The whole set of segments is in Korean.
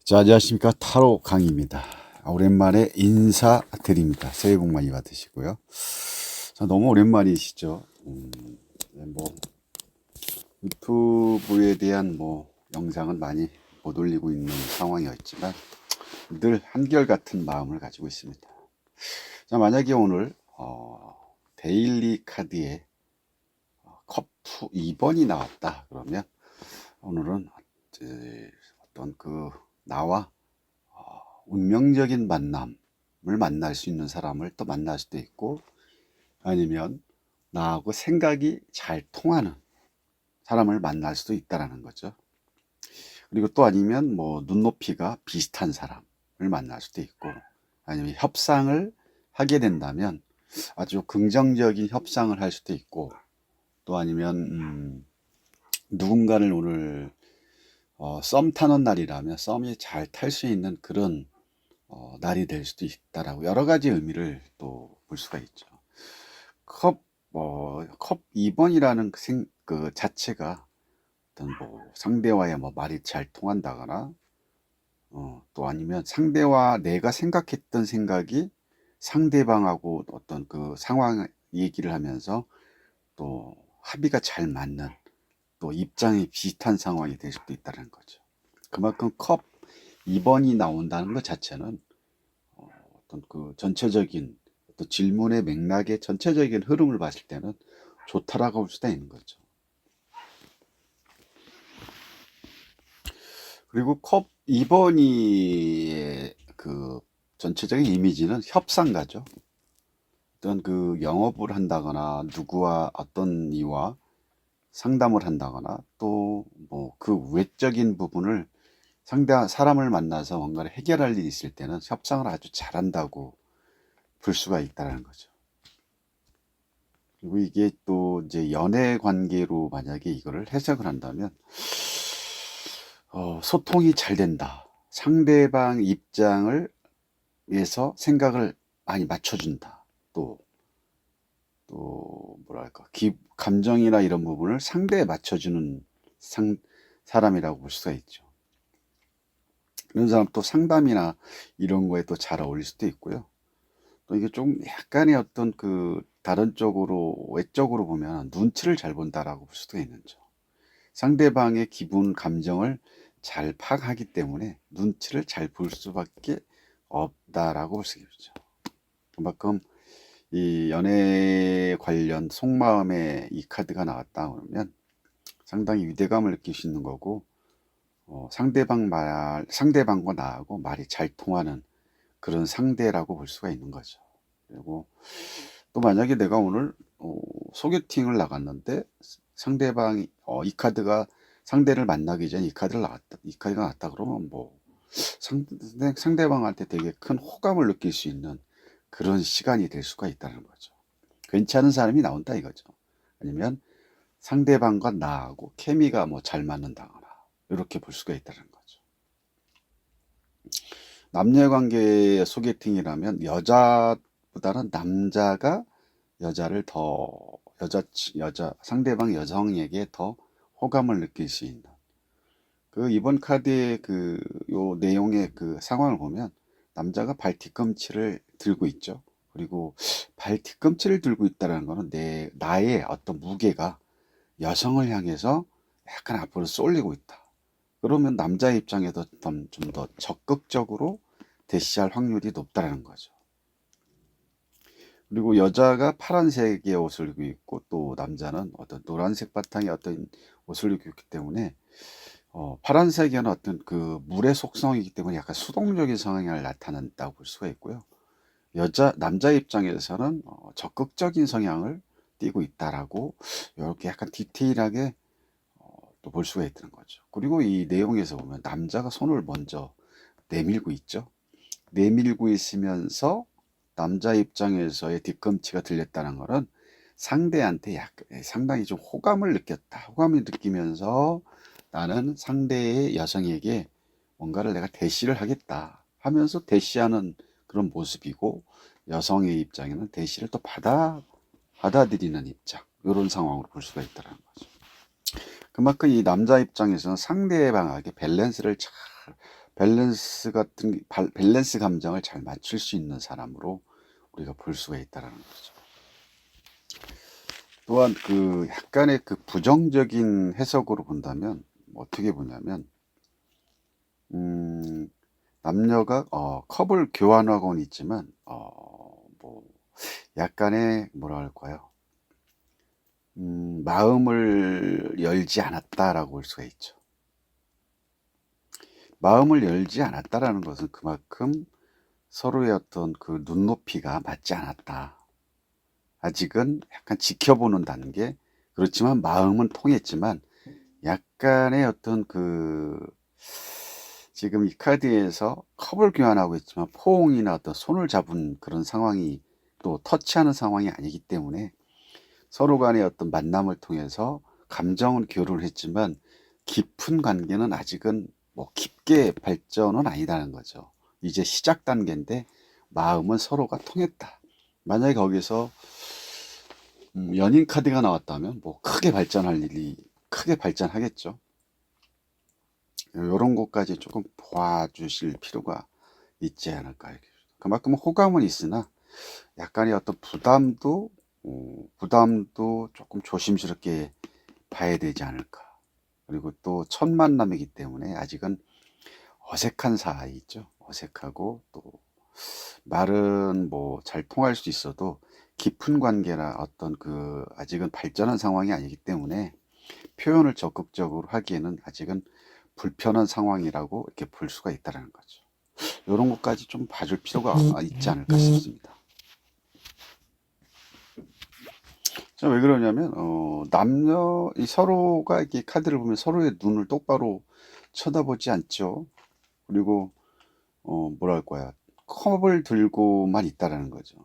자, 안녕하십니까. 타로 강의입니다. 오랜만에 인사드립니다. 새해 복 많이 받으시고요. 자, 너무 오랜만이시죠. 뭐 유튜브에 대한 영상은 많이 못 올리고 있는 상황이었지만 늘 한결같은 마음을 가지고 있습니다. 자, 만약에 오늘 데일리 카드에 커프 2번이 나왔다 그러면 오늘은 어떤 나와 운명적인 만남을 만날 수 있는 사람을 또 만날 수도 있고, 아니면 나하고 생각이 잘 통하는 사람을 만날 수도 있다라는 거죠. 그리고 또 아니면 눈높이가 비슷한 사람을 만날 수도 있고, 아니면 협상을 하게 된다면 아주 긍정적인 협상을 할 수도 있고, 또 아니면 누군가를 오늘 썸 타는 날이라면 썸이 잘 탈 수 있는 그런 날이 될 수도 있다라고 여러 가지 의미를 또 볼 수가 있죠. 컵 2번이라는 그 자체가 어떤 상대와의 말이 잘 통한다거나, 또 아니면 상대와 내가 생각했던 생각이 상대방하고 어떤 그 상황 얘기를 하면서 또 합의가 잘 맞는, 또 입장이 비슷한 상황이 될 수도 있다는 거죠. 그만큼 컵 2번이 나온다는 것 자체는 어떤 그 전체적인 어떤 질문의 맥락의 전체적인 흐름을 봤을 때는 좋다라고 볼 수도 있는 거죠. 그리고 컵 2번이 그 전체적인 이미지는 협상가죠. 어떤 그 영업을 한다거나 누구와 어떤 이와 상담을 한다거나, 또 그 외적인 부분을 사람을 만나서 뭔가를 해결할 일이 있을 때는 협상을 아주 잘한다고 볼 수가 있다는 거죠. 그리고 이게 또 이제 연애 관계로 만약에 이거를 해석을 한다면 소통이 잘 된다. 상대방 입장을 위해서 생각을 많이 맞춰준다. 또 뭐랄까, 감정이나 이런 부분을 상대에 맞춰주는 사람이라고 볼 수가 있죠. 그런 사람 또 상담이나 이런 거에 또 잘 어울릴 수도 있고요. 또 이게 좀 약간의 어떤 다른 쪽으로 외적으로 보면 눈치를 잘 본다라고 볼 수도 있는죠. 상대방의 기분, 감정을 잘 파악하기 때문에 눈치를 잘 볼 수밖에 없다라고 볼 수 있죠. 그만큼 이 연애 관련 속마음에 이 카드가 나왔다 그러면 상당히 위대감을 느낄 수 있는 거고, 상대방과 나하고 말이 잘 통하는 그런 상대라고 볼 수가 있는 거죠. 그리고 또 만약에 내가 오늘 소개팅을 나갔는데 상대방이 이 카드가 상대를 만나기 전에 이 카드가 나왔다 그러면 상대방한테 되게 큰 호감을 느낄 수 있는 그런 시간이 될 수가 있다는 거죠. 괜찮은 사람이 나온다 이거죠. 아니면 상대방과 나하고 케미가 잘 맞는다거나 이렇게 볼 수가 있다는 거죠. 남녀 관계의 소개팅이라면 여자보다는 남자가 여자를 더 상대방 여성에게 더 호감을 느낄 수 있는, 이번 카드의 요 내용의 상황을 보면 남자가 발 뒤꿈치를 들고 있죠. 그리고 발 뒤꿈치를 들고 있다는 거는 나의 어떤 무게가 여성을 향해서 약간 앞으로 쏠리고 있다. 그러면 남자의 입장에서 좀 더 적극적으로 대시할 확률이 높다는 거죠. 그리고 여자가 파란색의 옷을 입고 있고 또 남자는 어떤 노란색 바탕의 어떤 옷을 입고 있기 때문에 파란색에는 어떤 물의 속성이기 때문에 약간 수동적인 성향을 나타낸다고 볼 수가 있고요. 남자 입장에서는 적극적인 성향을 띠고 있다라고 이렇게 약간 디테일하게 또 볼 수가 있다는 거죠. 그리고 이 내용에서 보면 남자가 손을 먼저 내밀고 있죠. 내밀고 있으면서 남자 입장에서의 뒤꿈치가 들렸다는 것은 상대한테 상당히 좀 호감을 느꼈다. 호감을 느끼면서 나는 상대의 여성에게 뭔가를 내가 대시를 하겠다 하면서 대시하는 그런 모습이고, 여성의 입장에는 대시를 또 받아들이는 입장, 이런 상황으로 볼 수가 있다는 거죠. 그만큼 이 남자 입장에서는 상대방에게 밸런스 감정을 잘 맞출 수 있는 사람으로 우리가 볼 수가 있다라는 거죠. 또한 그 약간의 그 부정적인 해석으로 본다면 어떻게 보냐면, 남녀가 컵을 교환하고는 있지만 뭐 약간의 뭐라 할까요? 마음을 열지 않았다라고 볼 수가 있죠. 마음을 열지 않았다라는 것은 그만큼 서로의 어떤 그 눈높이가 맞지 않았다. 아직은 약간 지켜보는 단계. 그렇지만 마음은 통했지만 약간의 어떤 그 지금 이 카드에서 컵을 교환하고 있지만 포옹이나 어떤 손을 잡은 그런 상황이, 또 터치하는 상황이 아니기 때문에 서로 간의 어떤 만남을 통해서 감정은 교류를 했지만 깊은 관계는 아직은 뭐 깊게 발전은 아니다는 거죠. 이제 시작 단계인데 마음은 서로가 통했다. 만약에 거기서 연인 카드가 나왔다면 뭐 크게 발전하겠죠. 이런 것까지 조금 봐주실 필요가 있지 않을까. 그만큼 호감은 있으나 약간의 어떤 부담도 조금 조심스럽게 봐야 되지 않을까. 그리고 또 첫 만남이기 때문에 아직은 어색한 사이 있죠. 어색하고 또 말은 뭐 잘 통할 수 있어도 깊은 관계나 어떤 그 아직은 발전한 상황이 아니기 때문에 표현을 적극적으로 하기에는 아직은 불편한 상황이라고 이렇게 볼 수가 있다는 거죠. 이런 것까지 좀 봐줄 필요가 있지 않을까 싶습니다. 자, 왜 그러냐면 이 서로가 이렇게 카드를 보면 서로의 눈을 똑바로 쳐다보지 않죠. 그리고 뭐랄까요, 컵을 들고만 있다라는 거죠.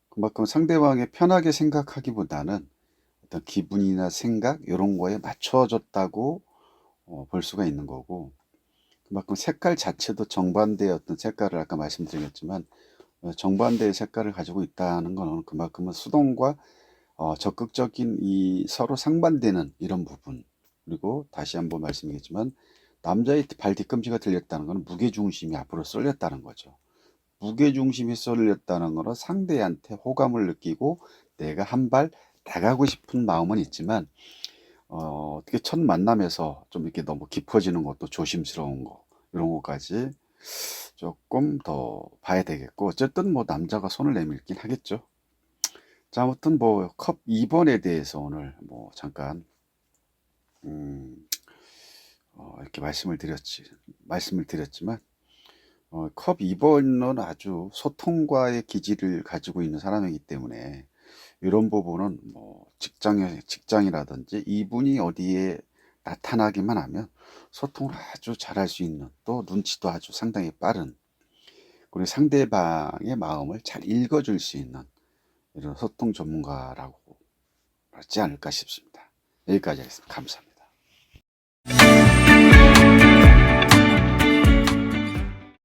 그만큼 상대방이 편하게 생각하기보다는 어떤 기분이나 생각 이런 거에 맞춰졌다고 볼 수가 있는 거고, 그만큼 색깔 자체도 정반대의 어떤 색깔을 아까 말씀드렸지만 정반대의 색깔을 가지고 있다는 것은 그만큼은 수동과 적극적인 이 서로 상반되는 이런 부분. 그리고 다시 한번 말씀드리겠지만 남자의 발 뒤꿈치가 들렸다는 것은 무게중심이 앞으로 쏠렸다는 거죠. 무게중심이 쏠렸다는 것은 상대한테 호감을 느끼고 내가 한 발 다가가고 싶은 마음은 있지만 어떻게 첫 만남에서 좀 이렇게 너무 깊어지는 것도 조심스러운 거, 이런 것까지 조금 더 봐야 되겠고, 어쨌든 뭐 남자가 손을 내밀긴 하겠죠. 자, 아무튼 뭐 컵 2번에 대해서 오늘 뭐 잠깐 이렇게 말씀을 드렸지만 컵 2번은 아주 소통과의 기질을 가지고 있는 사람이기 때문에 이런 부분은 뭐 직장이라든지 이분이 어디에 나타나기만 하면 소통을 아주 잘할 수 있는, 또 눈치도 아주 상당히 빠른, 그리고 상대방의 마음을 잘 읽어줄 수 있는 이런 소통 전문가라고 하지 않을까 싶습니다. 여기까지 하겠습니다. 감사합니다.